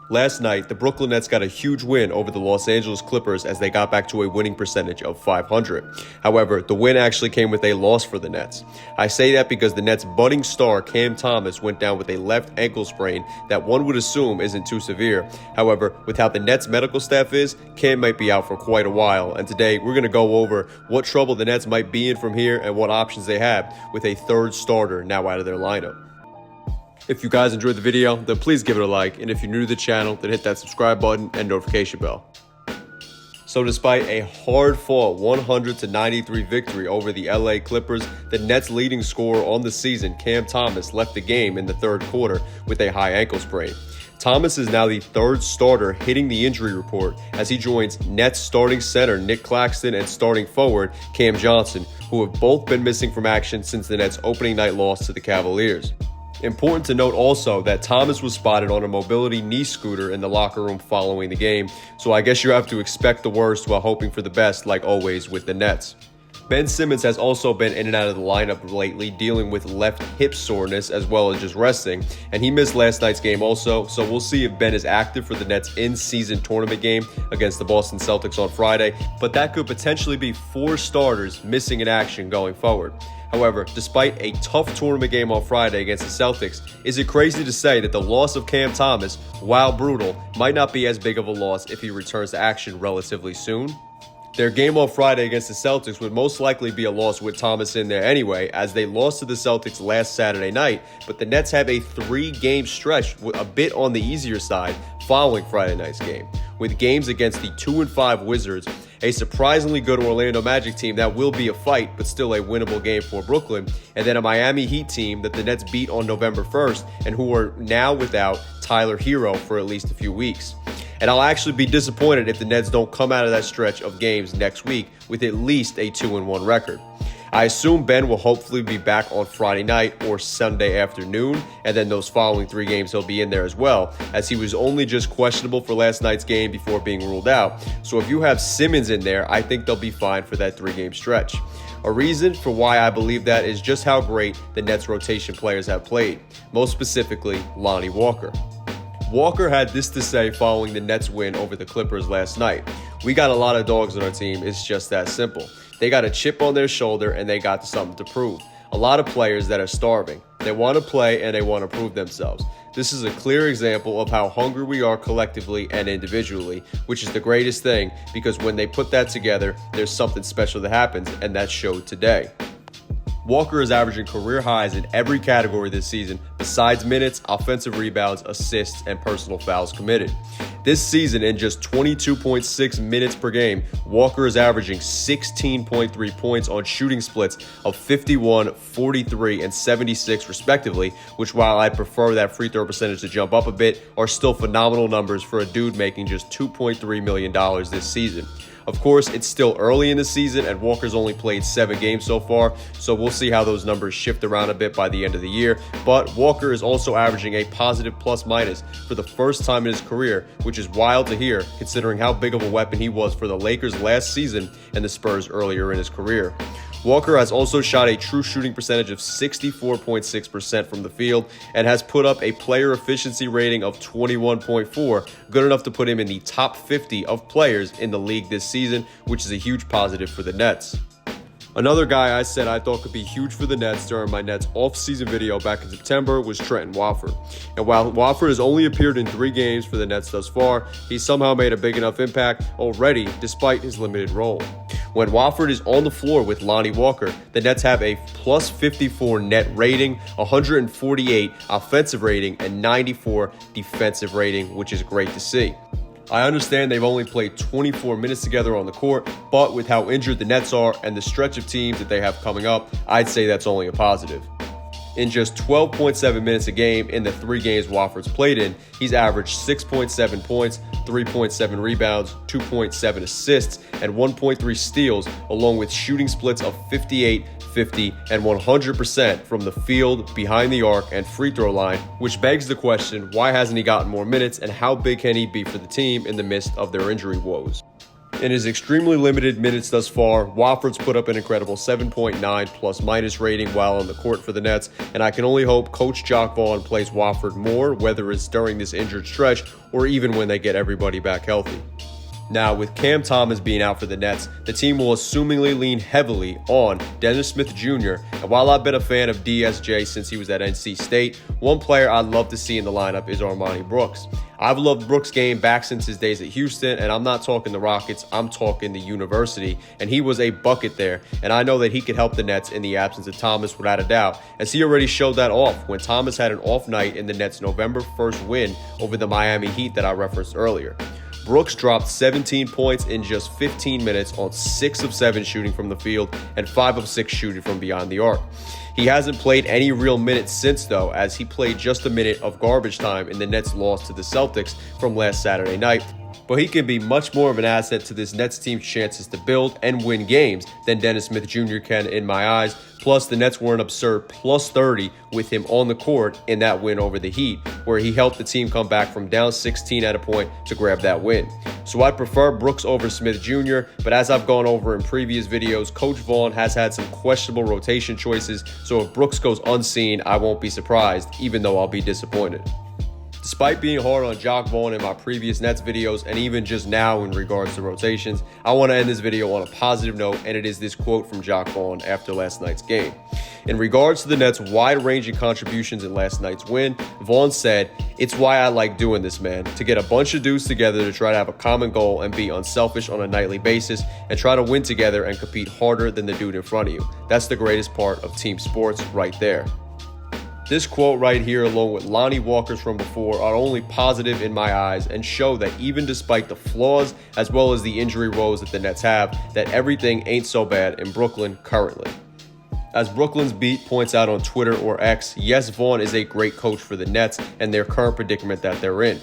Last night, the Brooklyn Nets got a huge win over the Los Angeles Clippers as they got back to a winning percentage of .500. However, the win actually came with a loss for the Nets. I say that because the Nets' budding star Cam Thomas went down with a left ankle sprain that one would assume isn't too severe. However, with how the Nets' medical staff is, Cam might be out for quite a while, and today we're going to go over what trouble the Nets might be in from here and what options they have with a third starter now out of their lineup. If you guys enjoyed the video, then please give it a like, and if you're new to the channel, then hit that subscribe button and notification bell. So despite a hard-fought 100-93 victory over the LA Clippers, the Nets' leading scorer on the season, Cam Thomas, left the game in the third quarter with a high ankle sprain. Thomas is now the third starter hitting the injury report as he joins Nets starting center Nick Claxton and starting forward Cam Johnson, who have both been missing from action since the Nets' opening night loss to the Cavaliers. Important to note also that Thomas was spotted on a mobility knee scooter in the locker room following the game, so I guess you have to expect the worst while hoping for the best, like always with the Nets. Ben Simmons has also been in and out of the lineup lately, dealing with left hip soreness as well as just resting, and he missed last night's game also, so we'll see if Ben is active for the Nets' in-season tournament game against the Boston Celtics on Friday, but that could potentially be 4 starters missing in action going forward. However, despite a tough tournament game on Friday against the Celtics, is it crazy to say that the loss of Cam Thomas, while brutal, might not be as big of a loss if he returns to action relatively soon? Their game on Friday against the Celtics would most likely be a loss with Thomas in there anyway, as they lost to the Celtics last Saturday night, but the Nets have a 3-game stretch a bit on the easier side following Friday night's game, with games against the 2-5 Wizards, a surprisingly good Orlando Magic team that will be a fight, but still a winnable game for Brooklyn, and then a Miami Heat team that the Nets beat on November 1st and who are now without Tyler Hero for at least a few weeks. And I'll actually be disappointed if the Nets don't come out of that stretch of games next week with at least a 2-1 record. I assume Ben will hopefully be back on Friday night or Sunday afternoon, and then those following 3 games he'll be in there as well, as he was only just questionable for last night's game before being ruled out. So if you have Simmons in there, I think they'll be fine for that 3-game stretch. A reason for why I believe that is just how great the Nets rotation players have played, most specifically Lonnie Walker. Walker had this to say following the Nets win over the Clippers last night. "We got a lot of dogs on our team, it's just that simple. They got a chip on their shoulder and they got something to prove. A lot of players that are starving. They want to play and they want to prove themselves. This is a clear example of how hungry we are collectively and individually, which is the greatest thing because when they put that together, there's something special that happens, and that showed today." Walker is averaging career highs in every category this season besides minutes, offensive rebounds, assists, and personal fouls committed. This season, in just 22.6 minutes per game, Walker is averaging 16.3 points on shooting splits of 51, 43, and 76 respectively, which, while I prefer that free throw percentage to jump up a bit, are still phenomenal numbers for a dude making just $2.3 million this season. Of course, it's still early in the season and Walker's only played 7 games so far, so we'll see how those numbers shift around a bit by the end of the year. But Walker is also averaging a positive plus-minus for the first time in his career, which is wild to hear considering how big of a weapon he was for the Lakers last season and the Spurs earlier in his career. Walker has also shot a true shooting percentage of 64.6% from the field and has put up a player efficiency rating of 21.4, good enough to put him in the top 50 of players in the league this season, which is a huge positive for the Nets. Another guy I said I thought could be huge for the Nets during my Nets off-season video back in September was Trent Watford. And while Watford has only appeared in 3 games for the Nets thus far, he somehow made a big enough impact already despite his limited role. When Watford is on the floor with Lonnie Walker, the Nets have a plus 54 net rating, 148 offensive rating, and 94 defensive rating, which is great to see. I understand they've only played 24 minutes together on the court, but with how injured the Nets are and the stretch of teams that they have coming up, I'd say that's only a positive. In just 12.7 minutes a game in the 3 games Watford's played in, he's averaged 6.7 points, 3.7 rebounds, 2.7 assists, and 1.3 steals, along with shooting splits of 58, 50, and 100% from the field, behind the arc, and free throw line, which begs the question, why hasn't he gotten more minutes and how big can he be for the team in the midst of their injury woes? In his extremely limited minutes thus far, Watford's put up an incredible 7.9 plus-minus rating while on the court for the Nets, and I can only hope Coach Jock Vaughn plays Watford more, whether it's during this injured stretch or even when they get everybody back healthy. Now, with Cam Thomas being out for the Nets, the team will assumingly lean heavily on Dennis Smith Jr., and while I've been a fan of DSJ since he was at NC State, one player I'd love to see in the lineup is Armani Brooks. I've loved Brooks' game back since his days at Houston, and I'm not talking the Rockets, I'm talking the university, and he was a bucket there, and I know that he could help the Nets in the absence of Thomas without a doubt, as he already showed that off when Thomas had an off night in the Nets' November 1st win over the Miami Heat that I referenced earlier. Brooks dropped 17 points in just 15 minutes on 6 of 7 shooting from the field and 5 of 6 shooting from beyond the arc. He hasn't played any real minutes since though, as he played just a minute of garbage time in the Nets' loss to the Celtics from last Saturday night. But he can be much more of an asset to this Nets team's chances to build and win games than Dennis Smith Jr. can in my eyes. Plus, the Nets were an absurd plus 30 with him on the court in that win over the Heat, where he helped the team come back from down 16 at a point to grab that win. So I'd prefer Brooks over Smith Jr., but as I've gone over in previous videos, Coach Vaughn has had some questionable rotation choices, so if Brooks goes unseen, I won't be surprised, even though I'll be disappointed. Despite being hard on Jock Vaughn in my previous Nets videos and even just now in regards to rotations, I want to end this video on a positive note, and it is this quote from Jock Vaughn after last night's game. In regards to the Nets' wide-ranging contributions in last night's win, Vaughn said, "It's why I like doing this, man, to get a bunch of dudes together to try to have a common goal and be unselfish on a nightly basis and try to win together and compete harder than the dude in front of you. That's the greatest part of team sports right there." This quote right here, along with Lonnie Walker's from before, are only positive in my eyes and show that even despite the flaws as well as the injury woes that the Nets have, that everything ain't so bad in Brooklyn currently. As Brooklyn's Beat points out on Twitter or X, yes, Vaughn is a great coach for the Nets and their current predicament that they're in.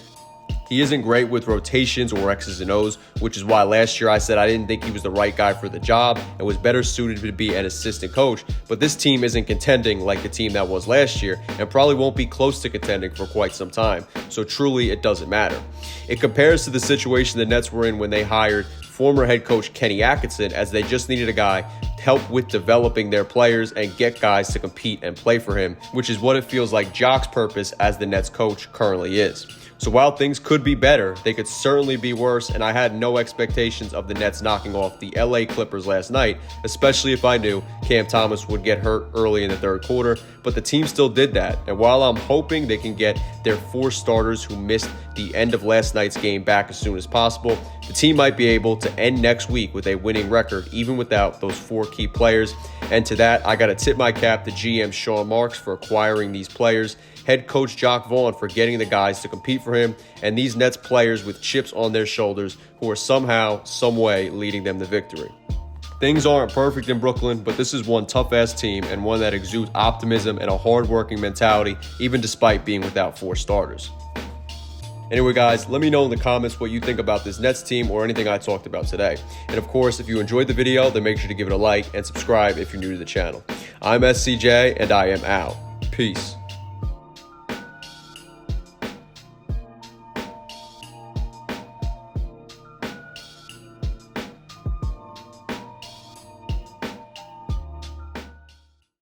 He isn't great with rotations or X's and O's, which is why last year I said I didn't think he was the right guy for the job and was better suited to be an assistant coach. But this team isn't contending like the team that was last year and probably won't be close to contending for quite some time. So truly, it doesn't matter. It compares to the situation the Nets were in when they hired former head coach Kenny Atkinson, as they just needed a guy to help with developing their players and get guys to compete and play for him, which is what it feels like Jock's purpose as the Nets coach currently is. So while things could be better, they could certainly be worse, and I had no expectations of the Nets knocking off the LA Clippers last night, especially if I knew Cam Thomas would get hurt early in the third quarter, but the team still did that, and while I'm hoping they can get their 4 starters who missed the end of last night's game back as soon as possible, the team might be able to end next week with a winning record even without those 4 key players, and to that, I gotta tip my cap to GM Sean Marks for acquiring these players, head coach Jock Vaughn for getting the guys to compete for him, and these Nets players with chips on their shoulders who are somehow, some way leading them to victory. Things aren't perfect in Brooklyn, but this is one tough-ass team and one that exudes optimism and a hard-working mentality, even despite being without 4 starters. Anyway, guys, let me know in the comments what you think about this Nets team or anything I talked about today. And of course, if you enjoyed the video, then make sure to give it a like and subscribe if you're new to the channel. I'm SCJ, and I am out. Peace.